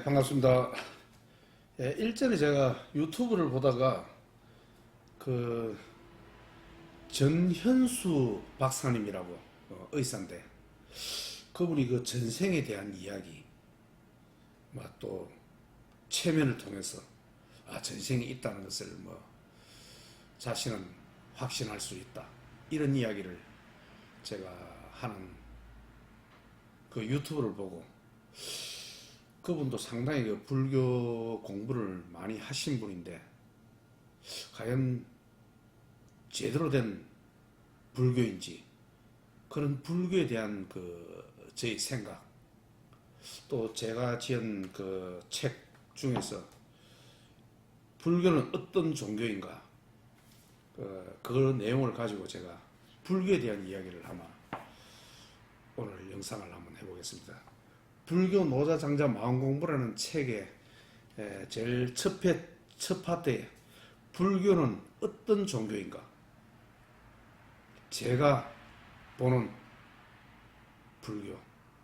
네, 반갑습니다. 예, 일전에 제가 유튜브를 보다가 그 전현수 박사님이라고 의사인데 그분이 그 전생에 대한 이야기, 또 체면을 통해서 전생이 있다는 것을 자신은 확신할 수 있다, 이런 이야기를 제가 하는 그 유튜브를 보고, 그분도 상당히 그 불교 공부를 많이 하신 분인데 과연 제대로 된 불교인지, 그런 불교에 대한 저희 생각, 또 제가 지은 그 책 중에서 불교는 어떤 종교인가, 그 내용을 가지고 제가 불교에 대한 이야기를 아마 오늘 영상을 한번 해보겠습니다. 불교 노자장자 마음공부라는 책의 제일 첫 파트에 불교는 어떤 종교인가, 제가 보는 불교,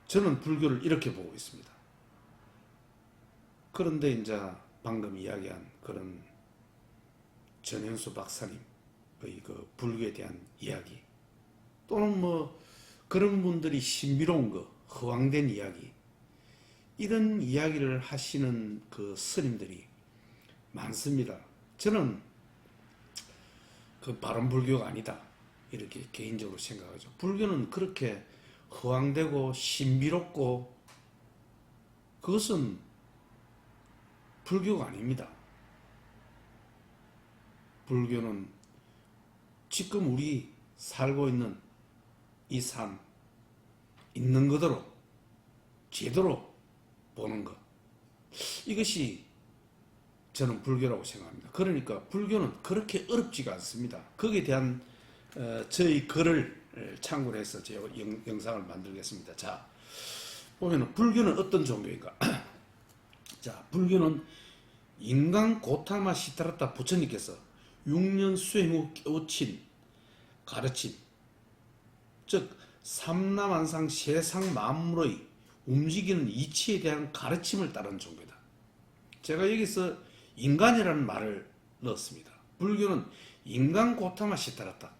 저는 불교를 이렇게 보고 있습니다. 그런데 이제 방금 이야기한 그런 전현수 박사님의 그 불교에 대한 이야기, 또는 그런 분들이 신비로운 거, 허황된 이야기, 이런 이야기를 하시는 그 스님들이 많습니다. 저는 그 바른 불교가 아니다, 이렇게 개인적으로 생각하죠. 불교는 그렇게 허황되고 신비롭고 그것은 불교가 아닙니다. 불교는 지금 우리 살고 있는 이 삶, 있는 그대로 제대로 보는 것, 이것이 저는 불교라고 생각합니다. 그러니까 불교는 그렇게 어렵지가 않습니다. 거기에 대한 저희 글을 참고로 해서 제가 영상을 만들겠습니다. 자, 보면은 불교는 어떤 종교인가? 자, 불교는 인간 고타마 시타라타 부처님께서 6년 수행 후 깨우친 가르침, 즉 삼라만상 세상 만물의 움직이는 이치에 대한 가르침을 따른 종교다. 제가 여기서 인간이라는 말을 넣었습니다. 불교는 인간 고타마 시타라타,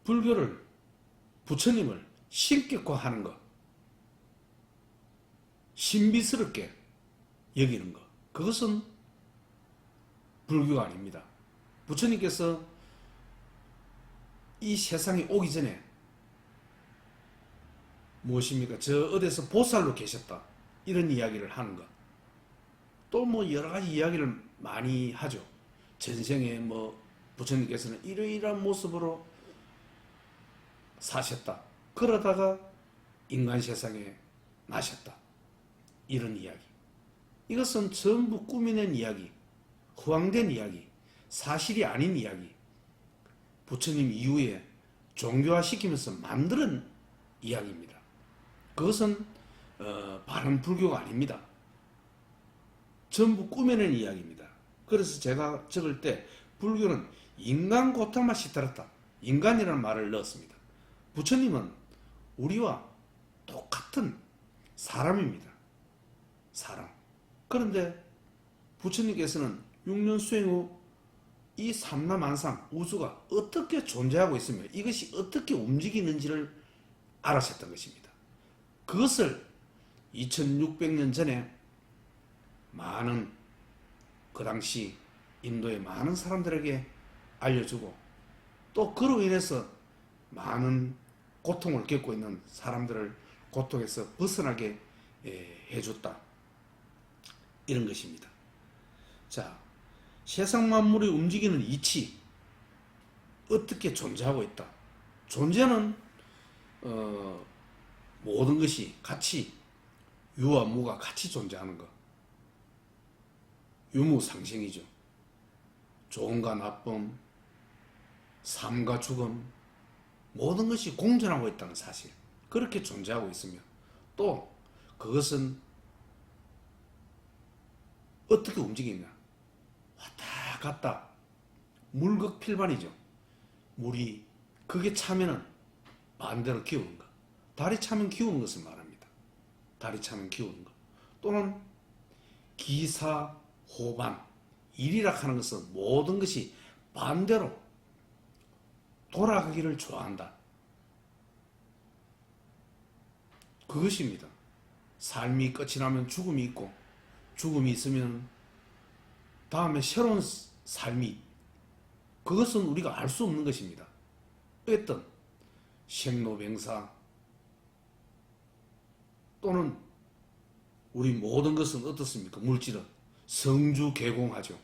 불교를, 부처님을 신격화하는 것, 신비스럽게 여기는 것, 그것은 불교가 아닙니다. 부처님께서 이 세상에 오기 전에 무엇입니까? 저 어디서 보살로 계셨다, 이런 이야기를 하는 것. 또 여러 가지 이야기를 많이 하죠. 전생에 부처님께서는 이러이러한 모습으로 사셨다, 그러다가 인간 세상에 나셨다, 이런 이야기. 이것은 전부 꾸며낸 이야기, 허황된 이야기, 사실이 아닌 이야기, 부처님 이후에 종교화시키면서 만드는 이야기입니다. 그것은 바른 불교가 아닙니다. 전부 꾸며낸 이야기입니다. 그래서 제가 적을 때 불교는 인간 고타마 시타라타, 인간이라는 말을 넣었습니다. 부처님은 우리와 똑같은 사람입니다. 사람. 그런데 부처님께서는 6년 수행 후 이 삼라만상 우주가 어떻게 존재하고 있으며 이것이 어떻게 움직이는지를 알아셨던 것입니다. 그것을 2600년 전에 많은, 그 당시 인도의 많은 사람들에게 알려주고, 또 그로 인해서 많은 고통을 겪고 있는 사람들을 고통에서 벗어나게 해줬다, 이런 것입니다. 자, 세상 만물이 움직이는 이치, 어떻게 존재하고 있다. 존재는 모든 것이 같이, 유와 무가 같이 존재하는 것, 유무상생이죠. 좋음과 나쁨, 삶과 죽음, 모든 것이 공존하고 있다는 사실, 그렇게 존재하고 있으며, 또 그것은 어떻게 움직이냐, 왔다 갔다, 물극필반이죠. 물이 그게 차면은 반대로 기우는 것, 달이 차면 기우는 것을 말합니다. 달이 차면 기우는 것. 또는 기사호반, 일이라 하는 것은 모든 것이 반대로 돌아가기를 좋아한다. 그것입니다. 삶이 끝이 나면 죽음이 있고, 죽음이 있으면 다음에 새로운 삶이, 그것은 우리가 알 수 없는 것입니다. 어떤 생로병사 또는 우리 모든 것은 어떻습니까? 물질은 성주개공하죠.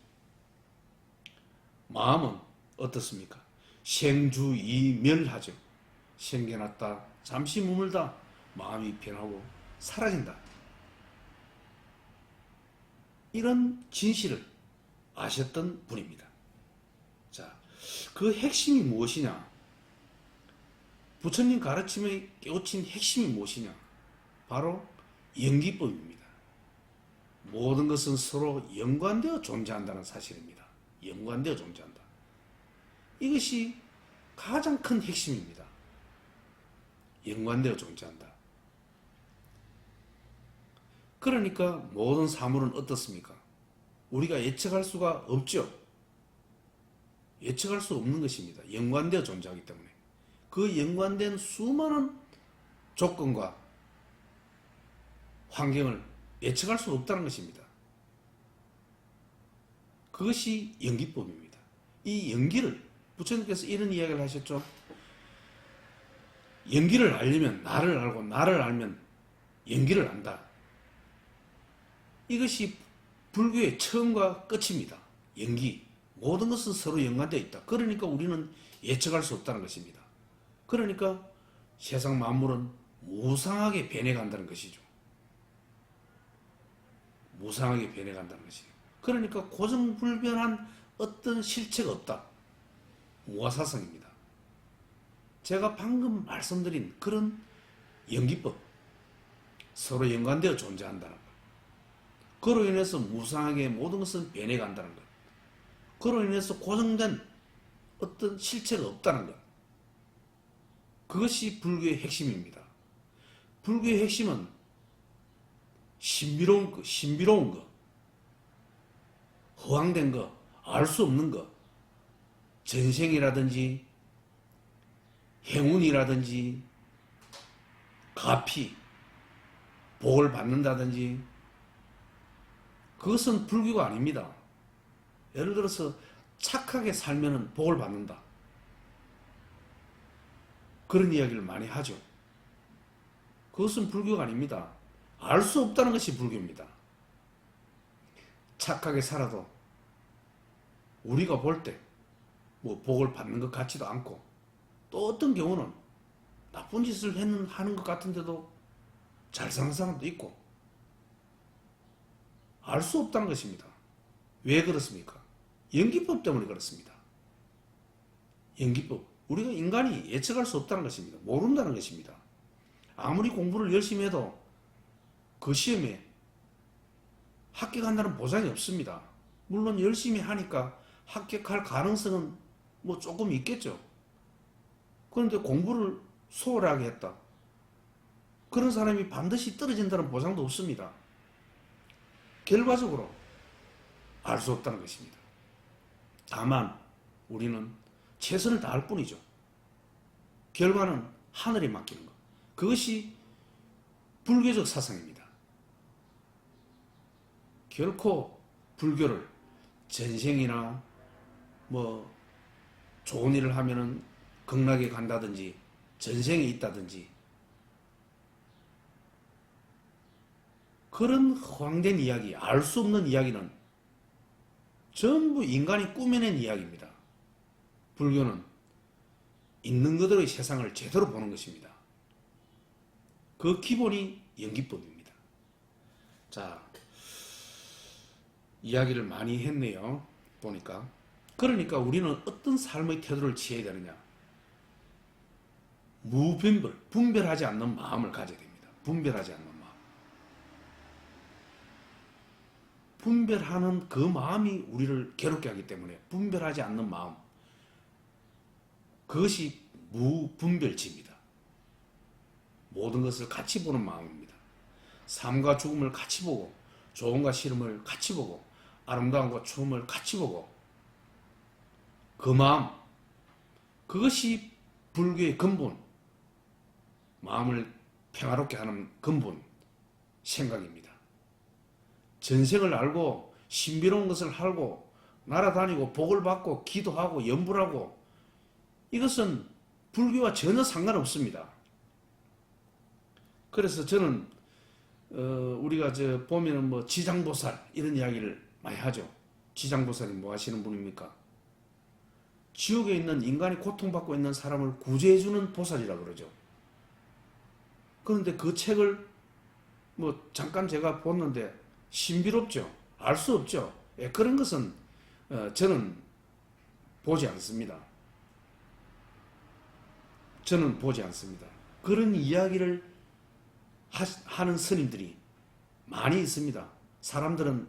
마음은 어떻습니까? 생주이멸하죠. 생겨났다 잠시 머물다 마음이 변하고 사라진다. 이런 진실을 아셨던 분입니다. 자, 그 핵심이 무엇이냐? 부처님 가르침에 깨우친 핵심이 무엇이냐? 바로 연기법입니다. 모든 것은 서로 연관되어 존재한다는 사실입니다. 연관되어 존재한다. 이것이 가장 큰 핵심입니다. 연관되어 존재한다. 그러니까 모든 사물은 어떻습니까? 우리가 예측할 수가 없죠. 예측할 수 없는 것입니다. 연관되어 존재하기 때문에. 그 연관된 수많은 조건과 환경을 예측할 수 없다는 것입니다. 그것이 연기법입니다. 이 연기를 부처님께서 이런 이야기를 하셨죠. 연기를 알려면 나를 알고 나를 알면 연기를 안다. 이것이 불교의 처음과 끝입니다. 연기. 모든 것은 서로 연관되어 있다. 그러니까 우리는 예측할 수 없다는 것입니다. 그러니까 세상 만물은 무상하게 변해간다는 것이죠. 무상하게 변해간다는 것이죠. 그러니까 고정불변한 어떤 실체가 없다. 무아사성입니다. 제가 방금 말씀드린 그런 연기법, 서로 연관되어 존재한다는 것. 그로 인해서 무상하게 모든 것은 변해간다는 것. 그로 인해서 고정된 어떤 실체가 없다는 것. 그것이 불교의 핵심입니다. 불교의 핵심은 신비로운 것, 허황된 것, 알 수 없는 것, 전생이라든지 행운이라든지 가피, 복을 받는다든지, 그것은 불교가 아닙니다. 예를 들어서 착하게 살면 복을 받는다. 그런 이야기를 많이 하죠. 그것은 불교가 아닙니다. 알 수 없다는 것이 불교입니다. 착하게 살아도 우리가 볼 때 뭐 복을 받는 것 같지도 않고, 또 어떤 경우는 나쁜 짓을 하는 것 같은데도 잘 사는 사람도 있고, 알 수 없다는 것입니다. 왜 그렇습니까? 연기법 때문에 그렇습니다. 연기법. 우리가 인간이 예측할 수 없다는 것입니다. 모른다는 것입니다. 아무리 공부를 열심히 해도 그 시험에 합격한다는 보장이 없습니다. 물론 열심히 하니까 합격할 가능성은 뭐 조금 있겠죠. 그런데 공부를 소홀하게 했다. 그런 사람이 반드시 떨어진다는 보장도 없습니다. 결과적으로 알 수 없다는 것입니다. 다만 우리는 최선을 다할 뿐이죠. 결과는 하늘에 맡기는 것. 그것이 불교적 사상입니다. 결코 불교를 전생이나 뭐 좋은 일을 하면은 극락에 간다든지 전생에 있다든지 그런 허황된 이야기, 알 수 없는 이야기는 전부 인간이 꾸며낸 이야기입니다. 불교는 있는 그대로의 세상을 제대로 보는 것입니다. 그 기본이 연기법입니다. 자, 이야기를 많이 했네요. 보니까. 그러니까 우리는 어떤 삶의 태도를 취해야 되느냐? 무분별, 분별하지 않는 마음을 가져야 됩니다. 분별하지 않는 마음. 분별하는 그 마음이 우리를 괴롭게 하기 때문에 분별하지 않는 마음. 그것이 무분별치입니다. 모든 것을 같이 보는 마음입니다. 삶과 죽음을 같이 보고, 좋음과 싫음을 같이 보고, 아름다움과 추움을 같이 보고, 그 마음, 그것이 불교의 근본, 마음을 평화롭게 하는 근본 생각입니다. 전생을 알고 신비로운 것을 알고 날아다니고 복을 받고 기도하고 염불하고, 이것은 불교와 전혀 상관없습니다. 그래서 저는 우리가 보면은 뭐 지장보살 이런 이야기를 많이 하죠. 지장보살이 뭐 하시는 분입니까? 지옥에 있는 인간이 고통받고 있는 사람을 구제해주는 보살이라고 그러죠. 그런데 그 책을 뭐 잠깐 제가 봤는데 신비롭죠. 알 수 없죠. 예, 그런 것은 저는 보지 않습니다. 저는 보지 않습니다. 그런 이야기를 하는 스님들이 많이 있습니다. 사람들은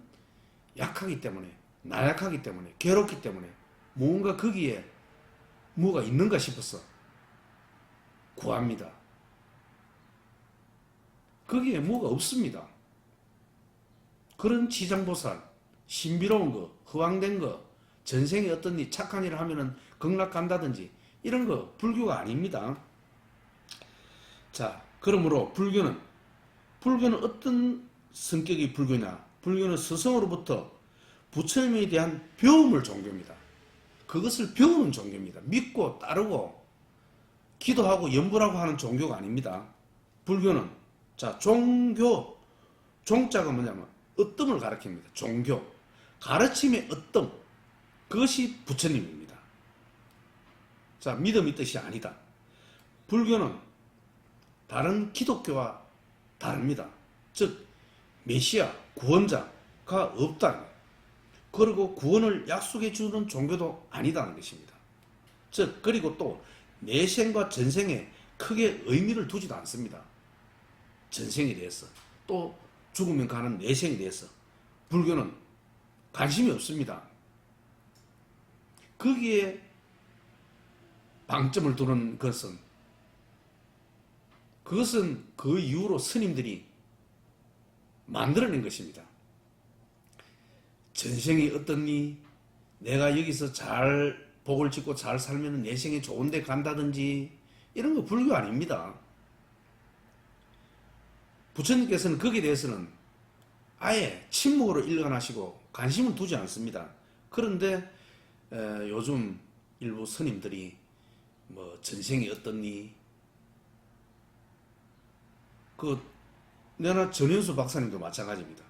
약하기 때문에, 나약하기 때문에, 괴롭기 때문에 뭔가 거기에 뭐가 있는가 싶어서 구합니다. 거기에 뭐가 없습니다. 그런 지장보살, 신비로운 거, 허황된 거, 전생에 어떤 일, 착한 일을 하면은 극락 간다든지 이런 거 불교가 아닙니다. 자, 그러므로 불교는 어떤 성격이 불교냐? 불교는 스승으로부터 부처님에 대한 배움을 종교입니다. 그것을 배우는 종교입니다. 믿고 따르고 기도하고 염불하고 하는 종교가 아닙니다. 불교는 자, 종교, 종자가 뭐냐면 어뜸을 가리킵니다. 종교, 가르침의 어뜸, 그것이 부처님입니다. 자, 믿음이 뜻이 아니다. 불교는 다른 기독교와 다릅니다. 즉 메시아, 구원자가 없다. 그리고 구원을 약속해 주는 종교도 아니다는 것입니다. 즉 그리고 또 내생과 전생에 크게 의미를 두지도 않습니다. 전생에 대해서 또 죽으면 가는 내생에 대해서 불교는 관심이 없습니다. 거기에 방점을 두는 그것은 그 이후로 스님들이 만들어낸 것입니다. 전생이 어떻니? 내가 여기서 잘 복을 짓고 잘 살면 내생에 좋은 데 간다든지 이런 거 불교 아닙니다. 부처님께서는 거기에 대해서는 아예 침묵으로 일관하시고 관심을 두지 않습니다. 그런데 요즘 일부 스님들이 뭐 전생이 어떻니? 내나 전현수 박사님도 마찬가지입니다.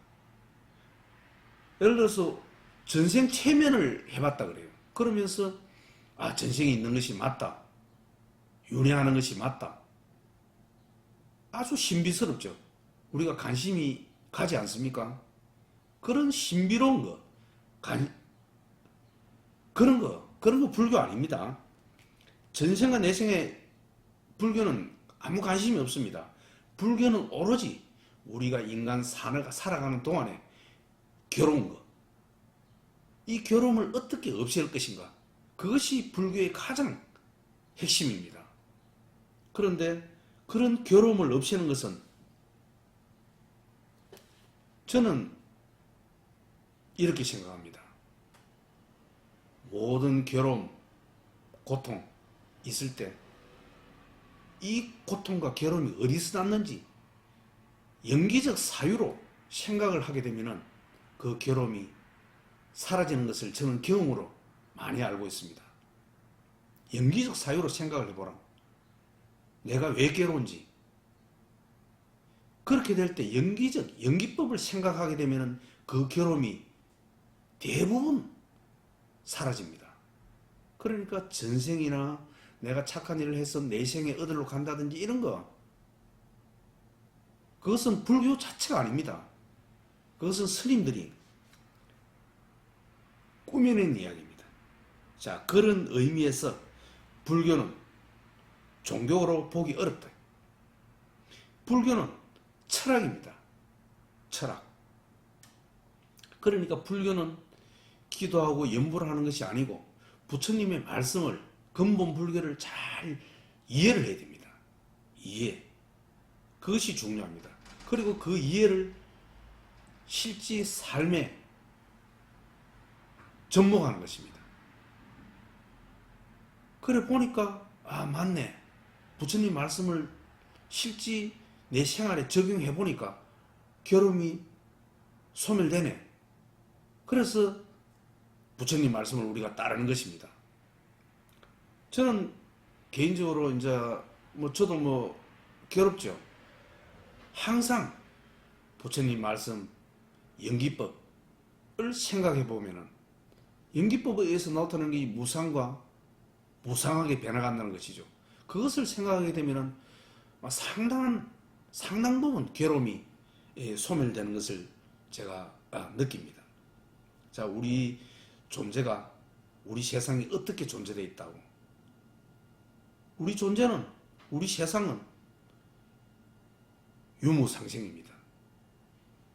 예를 들어서 전생 체면을 해봤다 그래요. 그러면서 전생이 있는 것이 맞다. 윤회하는 것이 맞다. 아주 신비스럽죠. 우리가 관심이 가지 않습니까? 그런 신비로운 거, 그런 거 불교 아닙니다. 전생과 내생에 불교는 아무 관심이 없습니다. 불교는 오로지 우리가 인간 살아가는 동안에 괴로운 거, 이 괴로움을 어떻게 없앨 것인가, 그것이 불교의 가장 핵심입니다. 그런데 그런 괴로움을 없애는 것은 저는 이렇게 생각합니다. 모든 괴로움, 고통 있을 때 이 고통과 괴로움이 어디서 났는지 연기적 사유로 생각을 하게 되면 그 괴로움이 사라지는 것을 저는 경험으로 많이 알고 있습니다. 연기적 사유로 생각을 해보라. 내가 왜 괴로운지. 그렇게 될 때 연기법을 생각하게 되면 그 괴로움이 대부분 사라집니다. 그러니까 전생이나 내가 착한 일을 해서 내생에 어디로 간다든지 이런 거, 그것은 불교 자체가 아닙니다. 그것은 스님들이 꾸며낸 이야기입니다. 자, 그런 의미에서 불교는 종교로 보기 어렵다. 불교는 철학입니다. 철학. 그러니까 불교는 기도하고 염불을 하는 것이 아니고 부처님의 말씀을, 근본 불교를 잘 이해를 해야 됩니다. 이해. 그것이 중요합니다. 그리고 그 이해를 실제 삶에 접목하는 것입니다. 그래 보니까 아 맞네. 부처님 말씀을 실제 내 생활에 적용해 보니까 괴로움이 소멸되네. 그래서 부처님 말씀을 우리가 따르는 것입니다. 저는 개인적으로 이제 뭐 저도 뭐 괴롭죠. 항상 부처님 말씀 연기법을 생각해 보면은 연기법에 의해서 나타나는 게 무상과 무상하게 변화간다는 것이죠. 그것을 생각하게 되면은 상당 부분 괴로움이 소멸되는 것을 제가 느낍니다. 자, 우리 존재가 우리 세상이 어떻게 존재되어 있다고? 우리 존재는 우리 세상은 유무상생입니다.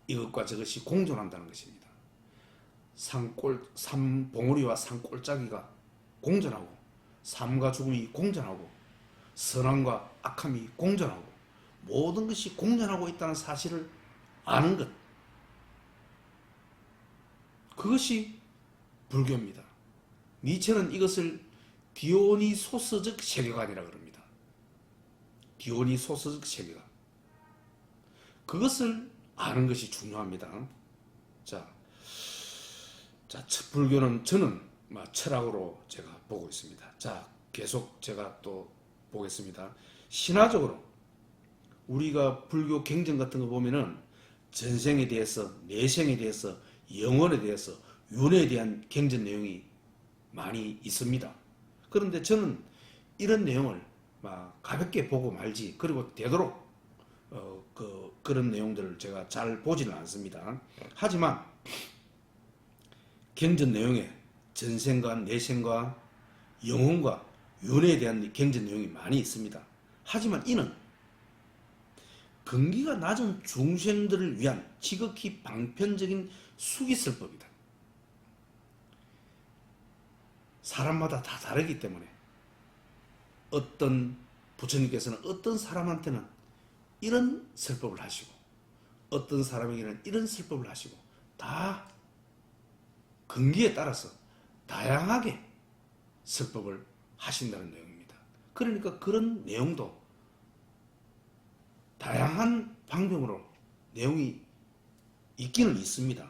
이것과 저것이 공존한다는 것입니다. 산봉우리와 산골짜기가 공존하고 삶과 죽음이 공존하고 선함과 악함이 공존하고 모든 것이 공존하고 있다는 사실을 아는 것. 그것이 불교입니다. 니체는 이것을 디오니소스적 세계관이라고 합니다. 디오니소스적 세계관. 그것을 아는 것이 중요합니다. 자, 불교는 저는 철학으로 제가 보고 있습니다. 자, 계속 제가 또 보겠습니다. 신화적으로 우리가 불교 경전 같은 거 보면은 전생에 대해서, 내생에 대해서, 영혼에 대해서, 윤회에 대한 경전 내용이 많이 있습니다. 그런데 저는 이런 내용을 가볍게 보고 말지, 그리고 되도록 그런 내용들을 제가 잘 보지는 않습니다. 하지만 경전 내용에 전생과 내생과 영혼과 윤회에 대한 경전 내용이 많이 있습니다. 하지만 이는 근기가 낮은 중생들을 위한 지극히 방편적인 수기설법이다. 사람마다 다 다르기 때문에 어떤 부처님께서는 어떤 사람한테는 이런 설법을 하시고 어떤 사람에게는 이런 설법을 하시고 다 근기에 따라서 다양하게 설법을 하신다는 내용입니다. 그러니까 그런 내용도 다양한 방법으로 내용이 있기는 있습니다.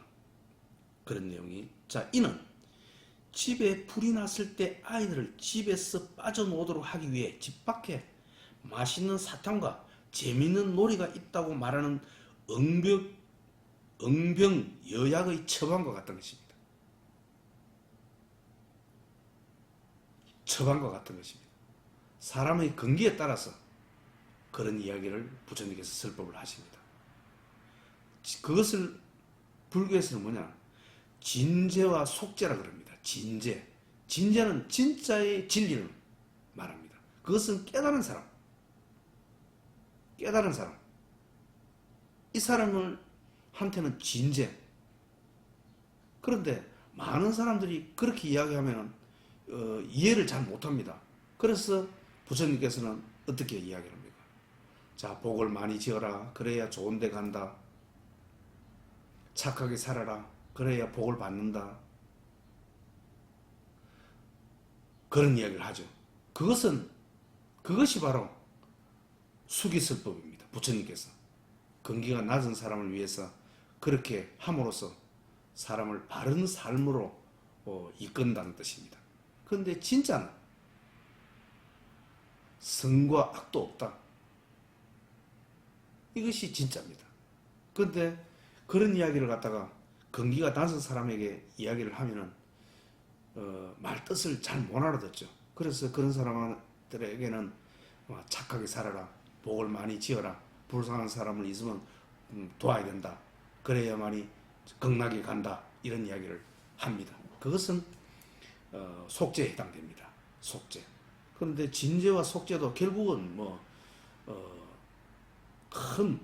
그런 내용이. 자, 이는 집에 불이 났을 때 아이들을 집에서 빠져나오도록 하기 위해 집 밖에 맛있는 사탕과 재미있는 놀이가 있다고 말하는 응병여약의 처방과 같은 것입니다. 처방과 같은 것입니다. 사람의 근기에 따라서 그런 이야기를 부처님께서 설법을 하십니다. 그것을 불교에서는 뭐냐? 진재와 속재라 그럽니다. 진재. 진재는 진짜의 진리를 말합니다. 그것은 깨달은 사람. 깨달은 사람. 이 사람을 한테는 진재. 그런데 많은 사람들이 그렇게 이야기하면 이해를 잘 못합니다. 그래서 부처님께서는 어떻게 이야기를 합니까? 자, 복을 많이 지어라. 그래야 좋은 데 간다. 착하게 살아라. 그래야 복을 받는다. 그런 이야기를 하죠. 그것이 바로 수기설법입니다. 부처님께서 근기가 낮은 사람을 위해서 그렇게 함으로써 사람을 바른 삶으로 이끈다는 뜻입니다. 그런데 진짜는 선과 악도 없다. 이것이 진짜입니다. 그런데 그런 이야기를 갖다가 근기가 낮은 사람에게 이야기를 하면은 말 뜻을 잘 못 알아듣죠. 그래서 그런 사람들에게는 착하게 살아라, 복을 많이 지어라, 불쌍한 사람을 있으면 도와야 된다. 그래야만이 극락에 간다. 이런 이야기를 합니다. 그것은 속죄에 해당됩니다. 속죄. 그런데 진죄와 속죄도 결국은 큰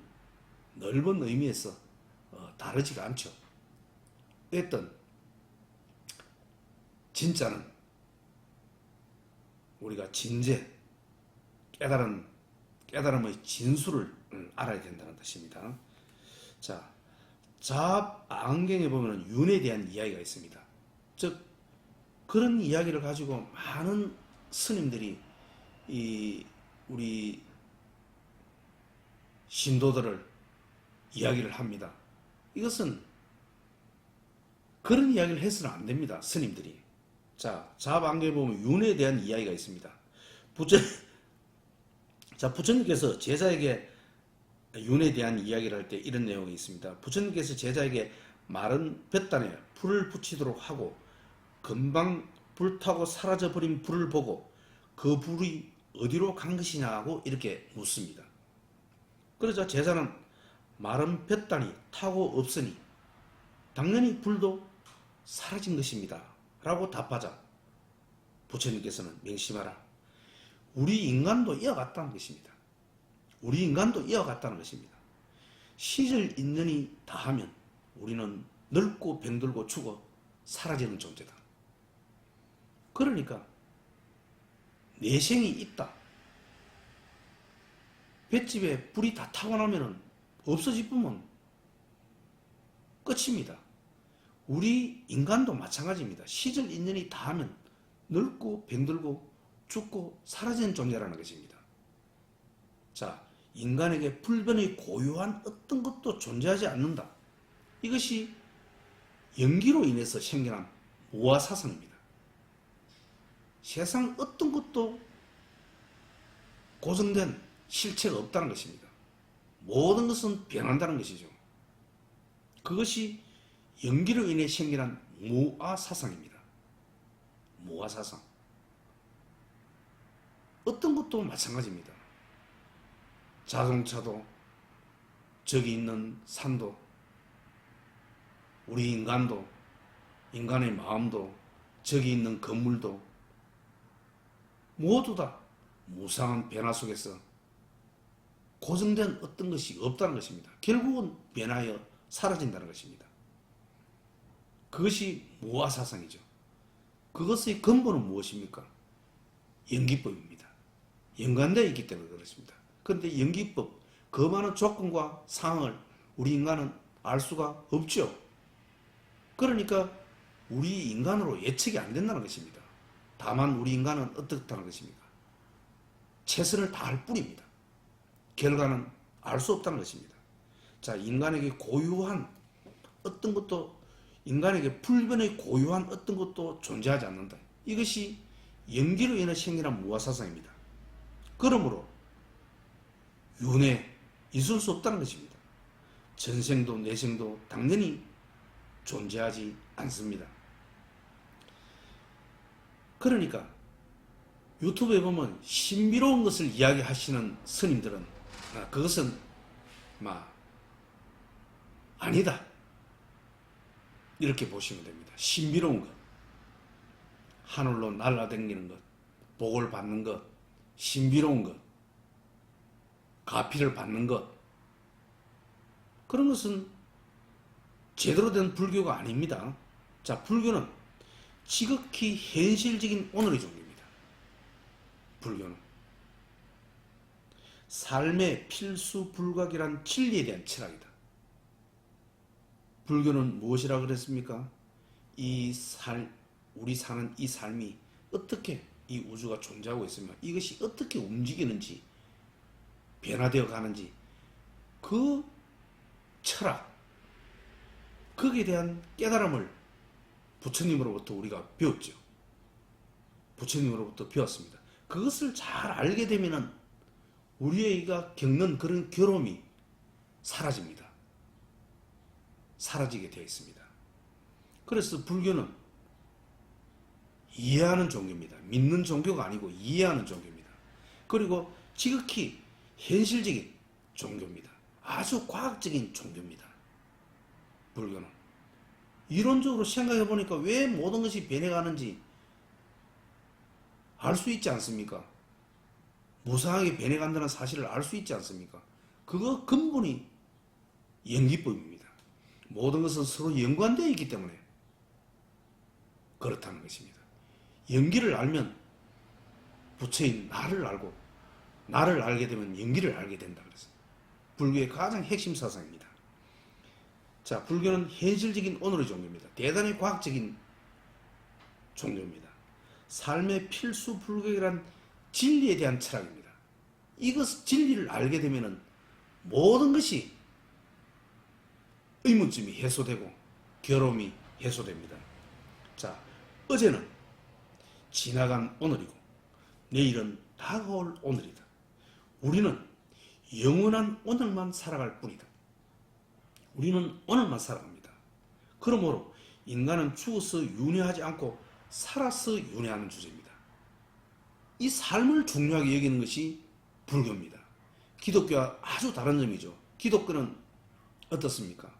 넓은 의미에서 다르지가 않죠. 어떤 진짜는 우리가 진죄, 깨달음의 진수를 알아야 된다는 뜻입니다. 자, 잡안경에 보면 윤에 대한 이야기가 있습니다. 즉 그런 이야기를 가지고 많은 스님들이 이 우리 신도들을 이야기를 합니다. 이것은 그런 이야기를 해서는 안 됩니다. 스님들이. 자, 잡안경에 보면 윤에 대한 이야기가 있습니다. 부처, 부처님께서 제자에게 윤에 대한 이야기를 할 때 이런 내용이 있습니다. 부처님께서 제자에게 마른 볕단에 불을 붙이도록 하고 금방 불타고 사라져버린 불을 보고 그 불이 어디로 간 것이냐고 이렇게 묻습니다. 그러자 제자는 마른 볕단이 타고 없으니 당연히 불도 사라진 것입니다. 라고 답하자 부처님께서는 명심하라. 우리 인간도 이어갔다는 것입니다. 우리 인간도 이어갔다는 것입니다. 시절 인연이 다하면 우리는 늙고 병들고 죽어 사라지는 존재다. 그러니까 내생이 있다. 볏집에 불이 다 타고 나면 없어지면 끝입니다. 우리 인간도 마찬가지입니다. 시절 인연이 다하면 늙고 병들고 죽고 사라지는 존재라는 것입니다. 자, 인간에게 불변의 고유한 어떤 것도 존재하지 않는다. 이것이 연기로 인해서 생겨난 무아사상입니다. 세상 어떤 것도 고정된 실체가 없다는 것입니다. 모든 것은 변한다는 것이죠. 그것이 연기로 인해 생겨난 무아사상입니다. 무아사상. 어떤 것도 마찬가지입니다. 자동차도, 저기 있는 산도, 우리 인간도, 인간의 마음도, 저기 있는 건물도 모두 다 무상한 변화 속에서 고정된 어떤 것이 없다는 것입니다. 결국은 변하여 사라진다는 것입니다. 그것이 무아사상이죠. 그것의 근본은 무엇입니까? 연기법입니다. 연관되어 있기 때문에 그렇습니다. 그런데 연기법, 그 많은 조건과 상황을 우리 인간은 알 수가 없죠. 그러니까 우리 인간으로 예측이 안 된다는 것입니다. 다만 우리 인간은 어떻다는 것입니까? 최선을 다할 뿐입니다. 결과는 알 수 없다는 것입니다. 자, 인간에게 고유한 어떤 것도, 인간에게 불변의 고유한 어떤 것도 존재하지 않는다. 이것이 연기로 인해 생겨난 무아사상입니다. 그러므로 윤회 있을 수 없다는 것입니다. 전생도 내생도 당연히 존재하지 않습니다. 그러니까 유튜브에 보면 신비로운 것을 이야기하시는 스님들은 그것은 아니다 이렇게 보시면 됩니다. 신비로운 것, 하늘로 날아다니는 것, 복을 받는 것, 신비로운 것, 가피를 받는 것, 그런 것은 제대로 된 불교가 아닙니다. 자, 불교는 지극히 현실적인 오늘의 종교입니다. 불교는 삶의 필수 불가결한 진리에 대한 철학이다. 불교는 무엇이라 그랬습니까? 우리 사는 이 삶이 어떻게 이 우주가 존재하고 있으며 이것이 어떻게 움직이는지 변화되어 가는지 그 철학, 거기에 대한 깨달음을 부처님으로부터 우리가 배웠죠. 부처님으로부터 배웠습니다. 그것을 잘 알게 되면은 우리가 겪는 그런 괴로움이 사라집니다. 사라지게 되어 있습니다. 그래서 불교는 이해하는 종교입니다. 믿는 종교가 아니고 이해하는 종교입니다. 그리고 지극히 현실적인 종교입니다. 아주 과학적인 종교입니다. 불교는 이론적으로 생각해 보니까 왜 모든 것이 변해가는지 알 수 있지 않습니까? 무상하게 변해간다는 사실을 알 수 있지 않습니까? 그거 근본이 연기법입니다. 모든 것은 서로 연관되어 있기 때문에 그렇다는 것입니다. 연기를 알면 부처인 나를 알고 나를 알게 되면 연기를 알게 된다 그랬어요. 불교의 가장 핵심 사상입니다. 자, 불교는 현실적인 오늘의 종교입니다. 대단히 과학적인 종교입니다. 삶의 필수 불교이란 진리에 대한 철학입니다. 이것 진리를 알게 되면은 모든 것이 의문점이 해소되고 괴로움이 해소됩니다. 자, 어제는 지나간 오늘이고 내일은 다가올 오늘이다. 우리는 영원한 오늘만 살아갈 뿐이다. 우리는 오늘만 살아갑니다. 그러므로 인간은 죽어서 윤회하지 않고 살아서 윤회하는 주제입니다. 이 삶을 중요하게 여기는 것이 불교입니다. 기독교와 아주 다른 점이죠. 기독교는 어떻습니까?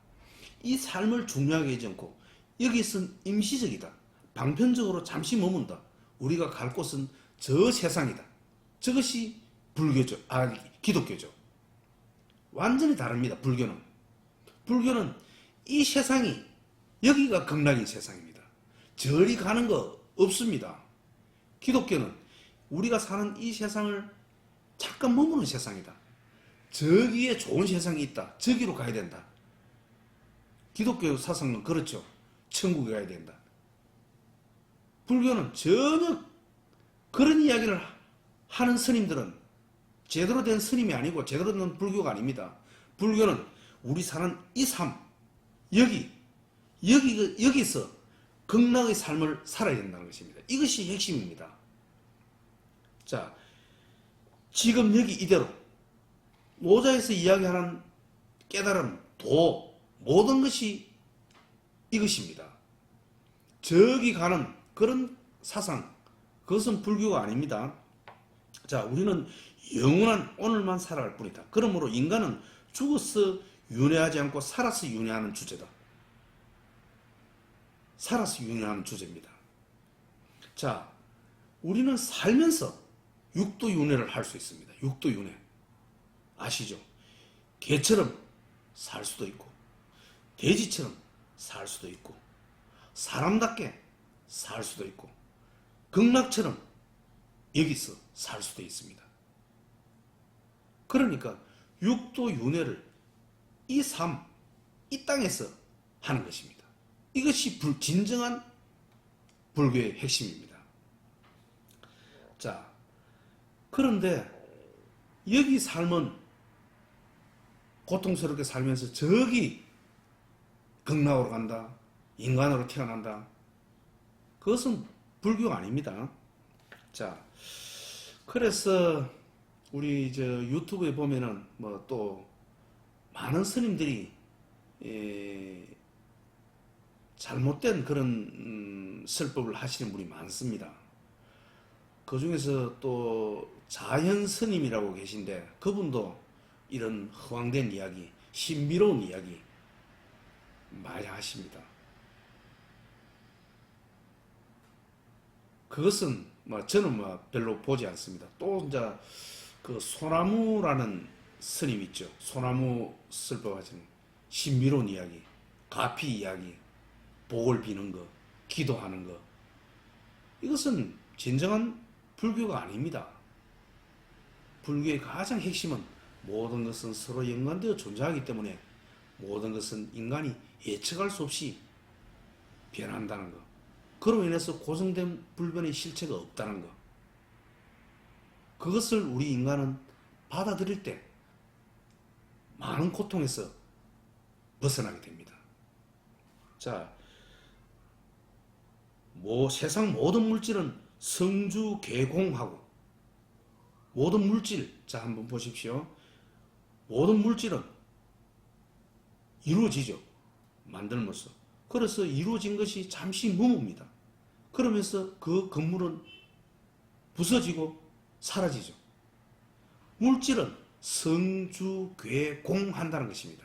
이 삶을 중요하게 여기지 않고 여기선 임시적이다. 방편적으로 잠시 머문다. 우리가 갈 곳은 저 세상이다. 저것이 불교죠. 기독교죠. 완전히 다릅니다. 불교는 이 세상이 여기가 극락인 세상입니다. 저리 가는 거 없습니다. 기독교는 우리가 사는 이 세상을 잠깐 머무는 세상이다. 저기에 좋은 세상이 있다. 저기로 가야 된다. 기독교 사상은 그렇죠. 천국에 가야 된다. 불교는 전혀 그런 이야기를 하는 스님들은 제대로 된 스님이 아니고 제대로 된 불교가 아닙니다. 불교는 우리 사는 이 삶, 여기서 극락의 삶을 살아야 된다는 것입니다. 이것이 핵심입니다. 자, 지금 여기 이대로 모자에서 이야기하는 깨달음, 도, 모든 것이 이것입니다. 저기 가는 그런 사상, 그것은 불교가 아닙니다. 자, 우리는 영원한 오늘만 살아갈 뿐이다. 그러므로 인간은 죽어서 윤회하지 않고 살아서 윤회하는 주제다. 살아서 윤회하는 주제입니다. 자, 우리는 살면서 육도 윤회를 할 수 있습니다. 육도 윤회. 아시죠? 개처럼 살 수도 있고, 돼지처럼 살 수도 있고, 사람답게 살 수도 있고, 극락처럼 여기서 살 수도 있습니다. 그러니까 육도 윤회를 이 삶, 이 땅에서 하는 것입니다. 이것이 진정한 불교의 핵심입니다. 자, 그런데 여기 삶은 고통스럽게 살면서 저기 극락으로 간다, 인간으로 태어난다. 그것은 불교가 아닙니다. 자, 그래서 우리 유튜브에 보면은 뭐 또 많은 스님들이 잘못된 그런 설법을 하시는 분이 많습니다. 그 중에서 또 자연 스님이라고 계신데 그분도 이런 허황된 이야기, 신비로운 이야기 많이 하십니다. 그것은 저는 별로 보지 않습니다. 또 이제 그 소나무라는 스님 있죠. 소나무 설법하시는 신비로운 이야기, 가피 이야기, 복을 비는 거, 기도하는 거. 이것은 진정한 불교가 아닙니다. 불교의 가장 핵심은 모든 것은 서로 연관되어 존재하기 때문에 모든 것은 인간이 예측할 수 없이 변한다는 것. 그로 인해서 고정된 불변의 실체가 없다는 것. 그것을 우리 인간은 받아들일 때 많은 고통에서 벗어나게 됩니다. 자, 세상 모든 물질은 성주개공하고 모든 물질, 자 한번 보십시오. 모든 물질은 이루어지죠. 만들면서. 그래서 이루어진 것이 잠시 머뭅니다. 그러면서 그 건물은 부서지고 사라지죠. 물질은 성주괴공한다는 것입니다.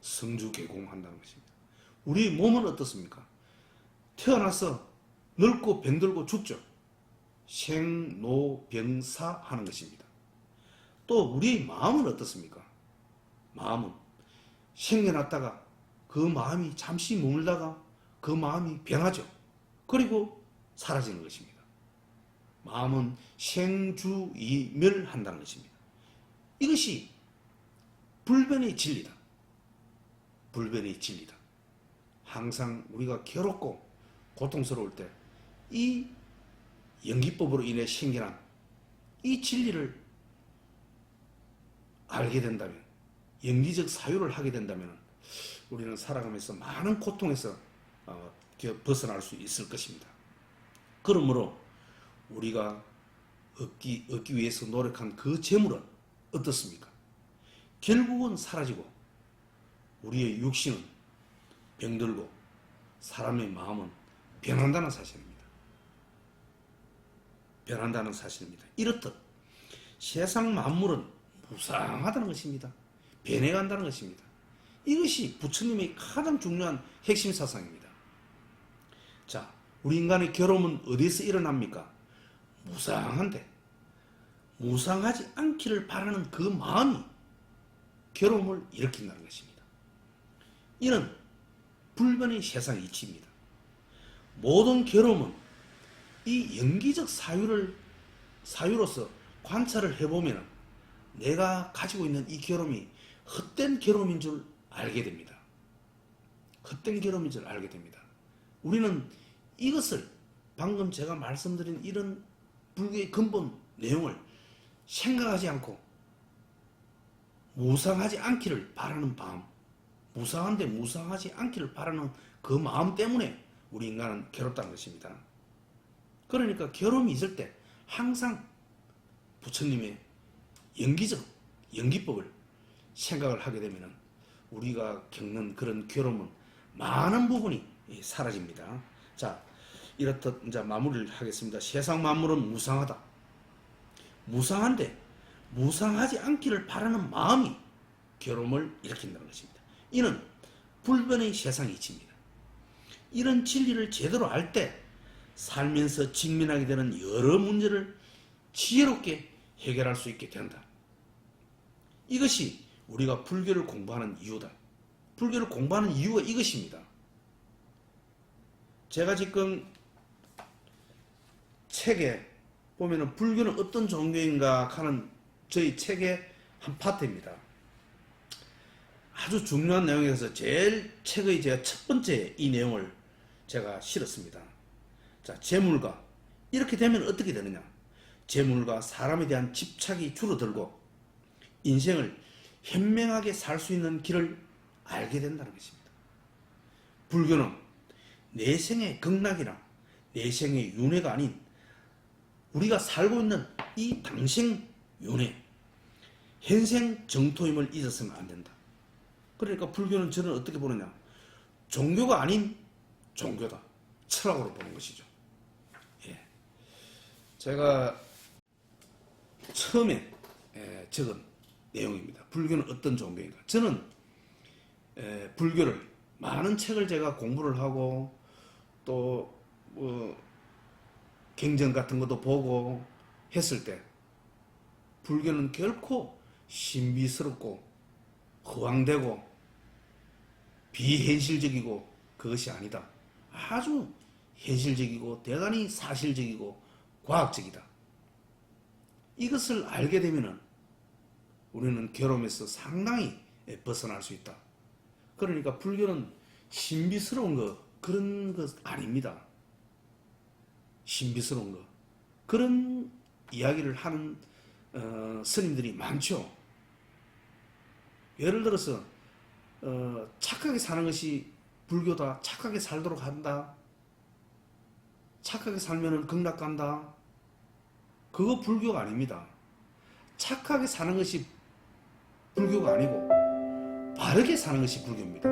성주괴공한다는 것입니다. 우리 몸은 어떻습니까? 태어나서 늙고 병들고 죽죠. 생로병사 하는 것입니다. 또 우리 마음은 어떻습니까? 마음은 생겨났다가 그 마음이 잠시 머물다가 그 마음이 변하죠. 그리고 사라지는 것입니다. 마음은 생주이멸한다는 것입니다. 이것이 불변의 진리다. 불변의 진리다. 항상 우리가 괴롭고 고통스러울 때 이 연기법으로 인해 생겨난 이 진리를 알게 된다면, 연기적 사유를 하게 된다면 우리는 살아가면서 많은 고통에서 벗어날 수 있을 것입니다. 그러므로 우리가 얻기 위해서 노력한 그 재물은 어떻습니까? 결국은 사라지고 우리의 육신은 병들고 사람의 마음은 변한다는 사실입니다. 변한다는 사실입니다. 이렇듯 세상 만물은 무상하다는 것입니다. 변해간다는 것입니다. 이것이 부처님의 가장 중요한 핵심 사상입니다. 자, 우리 인간의 괴로움은 어디서 일어납니까? 무상한데 무상하지 않기를 바라는 그 마음이 괴로움을 일으킨다는 것입니다. 이는 불변의 세상 이치입니다. 모든 괴로움은 이 연기적 사유로서 관찰을 해보면 내가 가지고 있는 이 괴로움이 헛된 괴로움인 줄 알게 됩니다. 헛된 괴로움인 줄 알게 됩니다. 우리는 이것을 방금 제가 말씀드린 이런 불교의 근본 내용을 생각하지 않고 무상하지 않기를 바라는 마음, 무상한데 무상하지 않기를 바라는 그 마음 때문에 우리 인간은 괴롭다는 것입니다. 그러니까 괴로움이 있을 때 항상 부처님의 연기법을 생각을 하게 되면 우리가 겪는 그런 괴로움은 많은 부분이 사라집니다. 자, 이렇듯 이제 마무리를 하겠습니다. 세상 만물은 무상하다. 무상한데 무상하지 않기를 바라는 마음이 괴로움을 일으킨다는 것입니다. 이는 불변의 세상 이치입니다. 이런 진리를 제대로 알 때 살면서 직면하게 되는 여러 문제를 지혜롭게 해결할 수 있게 된다. 이것이 우리가 불교를 공부하는 이유다. 불교를 공부하는 이유가 이것입니다. 제가 지금 책에 보면은 불교는 어떤 종교인가 하는 저희 책의 한 파트입니다. 아주 중요한 내용에서 제일 책의 제가 첫 번째 이 내용을 제가 실었습니다. 자, 재물가. 이렇게 되면 어떻게 되느냐? 재물과 사람에 대한 집착이 줄어들고 인생을 현명하게 살 수 있는 길을 알게 된다는 것입니다. 불교는 내생의 극락이나 내생의 윤회가 아닌 우리가 살고 있는 이 당생 윤회, 현생 정토임을 잊었으면 안 된다. 그러니까 불교는 저는 어떻게 보느냐? 종교가 아닌 종교다. 철학으로 보는 것이죠. 예. 제가 처음에 적은 내용입니다. 불교는 어떤 종교인가? 저는 불교를 많은 책을 제가 공부를 하고 또 경전 같은 것도 보고 했을 때 불교는 결코 신비스럽고 허황되고 비현실적이고 그것이 아니다. 아주 현실적이고 대단히 사실적이고 과학적이다. 이것을 알게 되면 우리는 괴로움에서 상당히 벗어날 수 있다. 그러니까 불교는 신비스러운 거 그런 것 아닙니다. 신비스러운 거 그런 이야기를 하는 스님들이 많죠. 예를 들어서 착하게 사는 것이 불교다. 착하게 살도록 한다. 착하게 살면 극락 간다. 그거 불교가 아닙니다. 착하게 사는 것이 불교가 아니고 바르게 사는 것이 불교입니다.